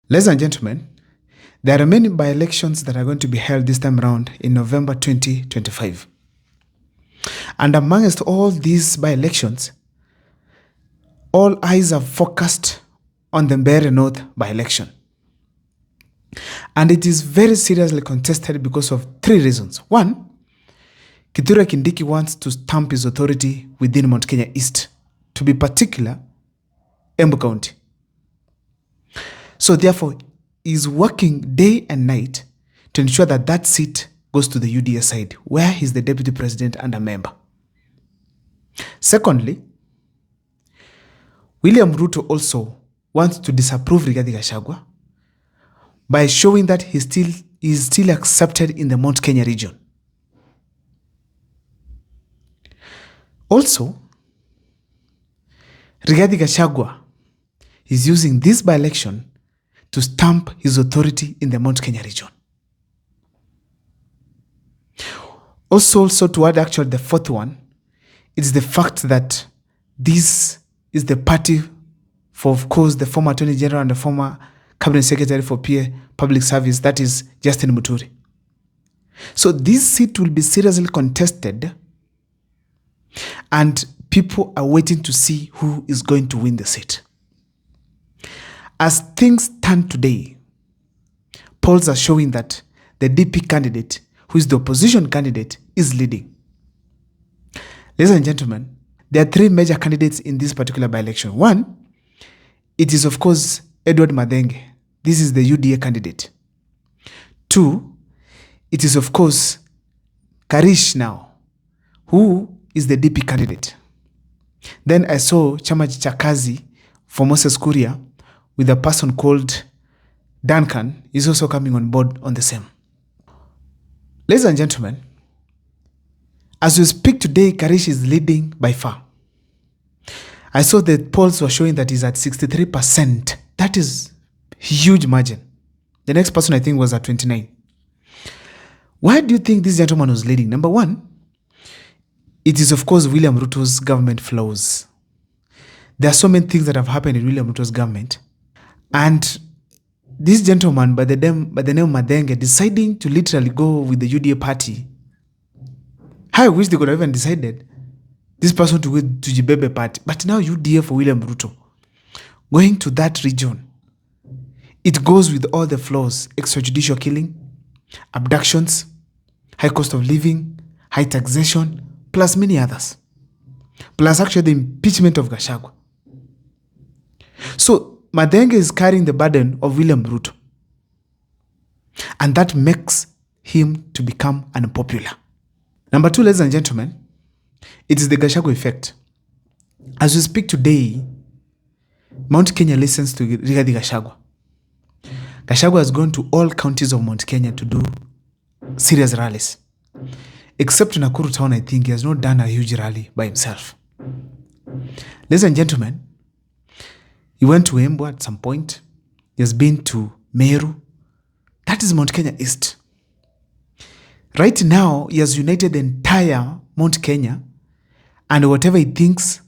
Ladies and gentlemen, there are many by-elections that are going to be held this time around in November 2025. And amongst all these by-elections, all eyes are focused on the Ber North by-election. And it is very seriously contested because of three reasons. One, Kithure Kindiki wants to stamp his authority within Mount Kenya East, to be particular, Embu County. So therefore, he's working day and night to ensure that that seat goes to the UDA side, where he's the deputy president and a member. Secondly, William Ruto also wants to disapprove Rigathi Gachagua by showing that he is still accepted in the Mount Kenya region. Also, Rigathi Gachagua is using this by-election to stamp his authority in the Mount Kenya region. Also to add actually the fourth one, it's the fact that this is the party for, of course, the former Attorney General and the former Cabinet Secretary for Public Service, that is Justin Muturi. So this seat will be seriously contested, and people are waiting to see who is going to win the seat. As things stand today, polls are showing that the DP candidate, who is the opposition candidate, is leading. Ladies and gentlemen, there are three major candidates in this particular by-election. One, it is of course Edward Madenge. This is the UDA candidate. Two, it is of course Karish now, who is the DP candidate. Then I saw Chama cha Kazi for Moses Kuria with a person called Duncan is also coming on board on the same. Ladies and gentlemen, as we speak today, Karish is leading by far. I saw the polls were showing that he's at 63%. That is a huge margin. The next person I think was at 29%. Why do you think this gentleman was leading? Number one, it is of course William Ruto's government flaws. There are so many things that have happened in William Ruto's government. And this gentleman by the name Madenge deciding to literally go with the UDA party. I wish they could have even decided this person to go to Jibebe party. But now UDA for William Ruto. Going to that region, it goes with all the flaws: extrajudicial killing, abductions, high cost of living, high taxation, plus many others. Plus actually the impeachment of Gachagua. So Madenge is carrying the burden of William Ruto. And that makes him to become unpopular. Number two, ladies and gentlemen, it is the Gachagua effect. As we speak today, Mount Kenya listens to Rigathi Gachagua. Gachagua has gone to all counties of Mount Kenya to do serious rallies. Except in Nakuru town, I think he has not done a huge rally by himself. Ladies and gentlemen, he went to Embu at some point. He has been to Meru. That is Mount Kenya East. Right now, he has united the entire Mount Kenya, and whatever he thinks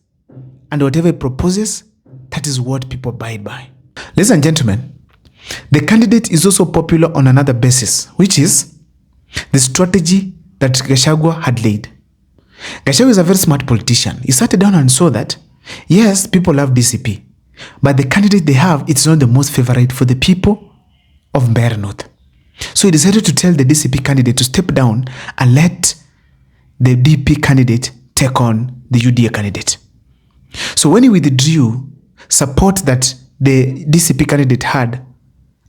and whatever he proposes, that is what people abide by. Ladies and gentlemen, the candidate is also popular on another basis, which is the strategy that Gachagua had laid. Gachagua is a very smart politician. He sat down and saw that, yes, people love DCP, but the candidate they have, it's not the most favorite for the people of Ber North. So he decided to tell the DCP candidate to step down and let the DP candidate take on the UDA candidate. So when he withdrew support that the DCP candidate had,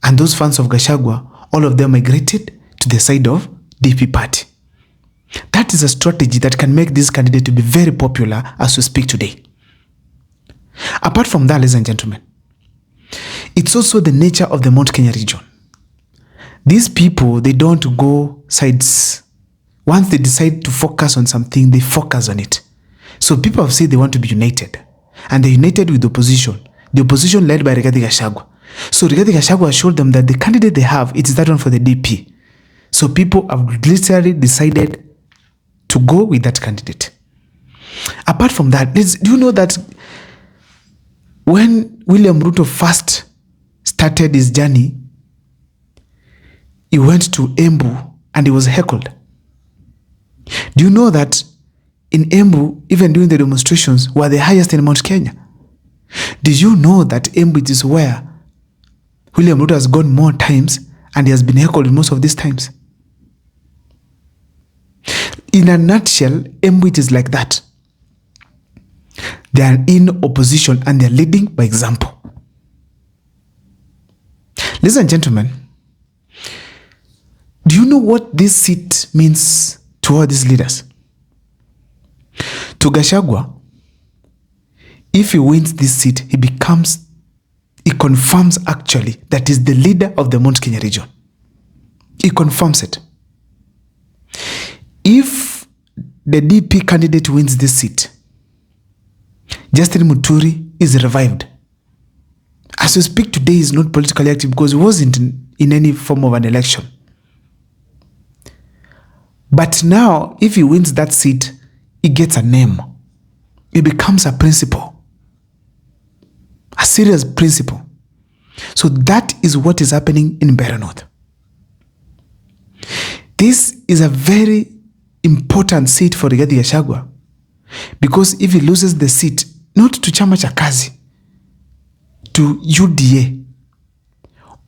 and those fans of Gachagua, all of them migrated to the side of DP party. That is a strategy that can make this candidate to be very popular as we speak today. Apart from that, ladies and gentlemen, it's also the nature of the Mount Kenya region. These people, they don't go sides. Once they decide to focus on something, they focus on it. So people have said they want to be united. And they're united with the opposition. The opposition led by Rigathi Gachagua. So Rigathi Gachagua showed them that the candidate they have, it is that one for the DP. So people have literally decided to go with that candidate. Apart from that, do you know that when William Ruto first started his journey, he went to Embu and he was heckled. Do you know that in Embu, even during the demonstrations, were the highest in Mount Kenya? Did you know that Embu is where William Ruto has gone more times and he has been heckled most of these times? In a nutshell, Embu is like that. They are in opposition and they are leading by example. Ladies and gentlemen, do you know what this seat means to all these leaders? To Gachagua, if he wins this seat, he confirms actually that he's the leader of the Mount Kenya region. He confirms it. If the DP candidate wins this seat, Justin Muturi is revived. As we speak today, he's not politically active because he wasn't in any form of an election. But now, if he wins that seat, he gets a name. He becomes a principal. A serious principal. So that is what is happening in Ber North. This is a very important seat for Rigathi Gachagua, because if he loses the seat, not to Chama cha Kazi, to UDA,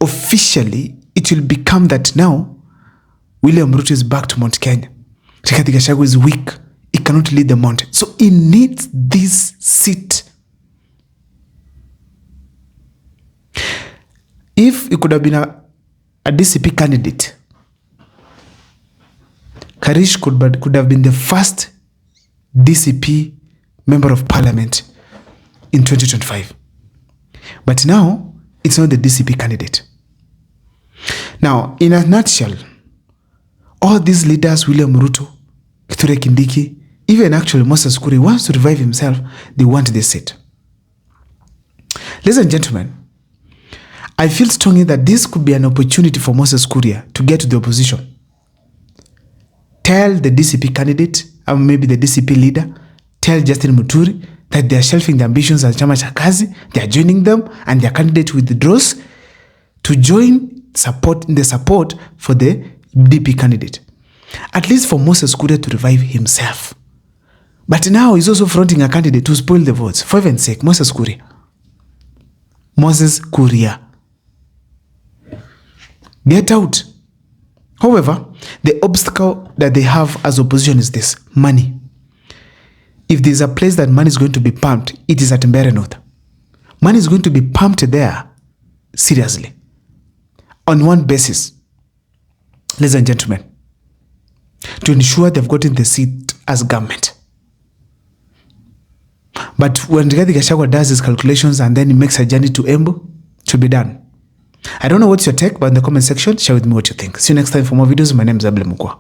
officially it will become that now William Ruto is back to Mount Kenya. Rigathi Gachagua is weak. He cannot lead the mountain. So he needs this seat. If it could have been a DCP candidate, Karish could have been the first DCP member of parliament in 2025. But now, it's not the DCP candidate. Now, in a nutshell, all these leaders, William Ruto, Kithure Kindiki, even actually Moses Kuri, wants to revive himself, they want this seat. Ladies and gentlemen, I feel strongly that this could be an opportunity for Moses Kuria to get to the opposition. Tell the DCP candidate, or maybe the DCP leader, tell Justin Muturi that they are shelving the ambitions as Chama cha Kazi, they are joining them, and their candidate withdraws to join the support for the DP candidate. At least for Moses Kuria to revive himself. But now he's also fronting a candidate to spoil the votes. For heaven's sake, Moses Kuria. Moses Kuria. Get out. However, the obstacle that they have as opposition is this: money. If there's a place that money is going to be pumped, it is at Mbeere North. Money is going to be pumped there, seriously, on one basis, ladies and gentlemen, to ensure they've gotten the seat as government. But when Rigathi Gachagua does his calculations and then he makes a journey to Embu, it should be done. I don't know what's your take, but in the comment section, share with me what you think. See you next time for more videos. My name is Mbeere North.